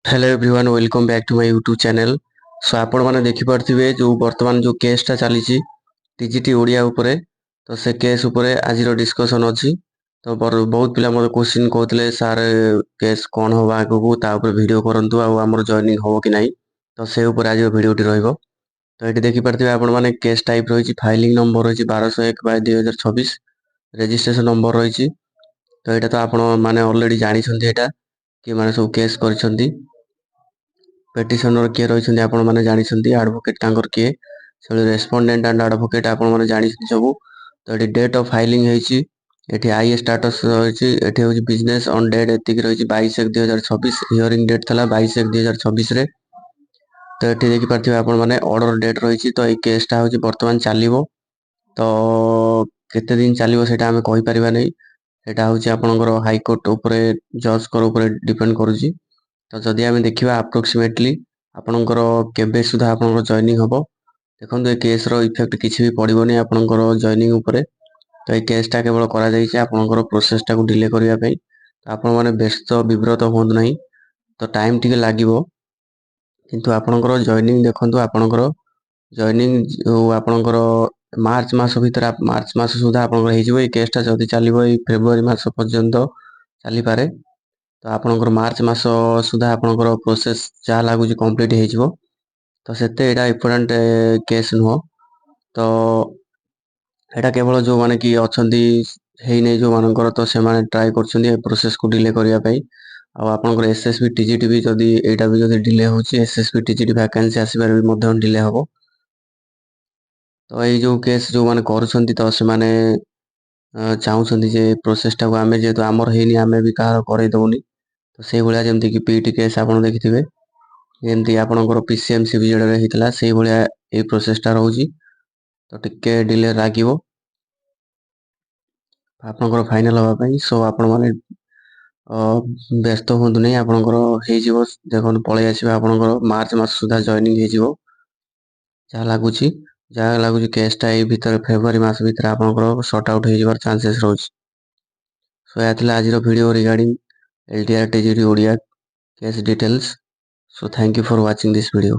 Hello everyone welcome back to my YouTube channel. So आपण मैंने देखिपे जो बर्तमान जो केसटा चली टीजीटी ओडिया उपरे तो से केस उपरे आज डिस्कसन अच्छी। तो बहुत पिला मतलब क्वेश्चन कहते सार केस कौन हम आगू वीडियो करंतु आमर जॉइनिंग हम कि नहीं। तो से उपर आज वीडियोटी रहिबो। तो ये देखिपे आपण मैंने केस टाइप रही फाइलिंग नंबर रही 1201/2026 रेजिस्ट्रेशन नंबर रही। तो यहाँ तो आपण मैंने ऑलरेडी जानते यहाँ कि मैंने सब केस कर पेटिशनर किए रही आपण मैंने जानते एडवोकेट तांकर किए से रेस्पोंडेंट एंड एडवोकेट आपण मैंने जानते सब। तो ये डेट ऑफ फाइलिंग ये आई स्टाटस रही ये बिजनेस ऑन डेट एतिक रही 22/1/2026 हियरिंग डेट था 22/1/2026। तो ये देखिपे आपण मैंने ऑर्डर डेट रही। तो ये केसटा हूँ बर्तमान चलो तो केते दिन चलो से आम कहीपर नहीं। यहाँ हूँ आपंकर हाइकोर्ट उपरे जजकर उपर डिपेंड करुच्ची। तो जदि आम देखा अप्रोक्सीमेटली आपणकर केबे सुधा आपणकर जॉइनिंग हम देखो ये केस इफेक्ट किसी भी पड़ोनी आपणकर जॉइनिंग उपरे। तो ये केसटा केवल कर प्रोसेसटा को डिले करने। तो आपण मैंने व्यस्त विव्रत हूँ ना। तो टाइम टी लगे किंतु आपणकर जॉइनिंग देखो आपणकर जॉइनिंग आपणकर मार्च मास भीतर मार्च मास सुधा आपंकर ये केसटा जदि चलो फेब्रुआरी मास पर्यंत चली पारे। तो आपणकर मार्च मास सुधा आपणकर प्रोसेस जहाँ लगुच कंप्लीट हो। तो से इम्पोर्टाट केस नुह। तो यहाँ केवल जो मैंने कि अच्छा नहीं जो मानकर तो से ट्राए कर प्रोसेस को डिले करने। आपंकर एसएसबी टीजीटी भी जदि यहाँ भी जब डिले हो एसएसबी टीजीटी वैकेंसी आसबार भी डिले हम। तो ये जो केस जो मैंने कर चाहूँ जे प्रोसेसटा को आम जेहतु आमर है आम भी कह करदबनी। तो से भाया जमी कि पीटी केस आप देखिथे जमी आपंकर पीसीएमसी विजेड होता से भाया ये प्रोसेसटा रोचे। तो टिके डिले लगे आपंकर फाइनाल हाँपाई। सो आपण मैंने व्यस्त हूँ नहीं आपंकर हो देखो पलि आस आपंकर मार्च मास सुधा जॉइनिंग हो जहाँ लगुच जहाँ लगुच केसटा ये भितर फेब्रुआरी मास भितर आपंकर सर्ट आउट हो चांसेस रोज। सो यह आज video regarding LTR TGT Odia case details. So thank you for watching this video.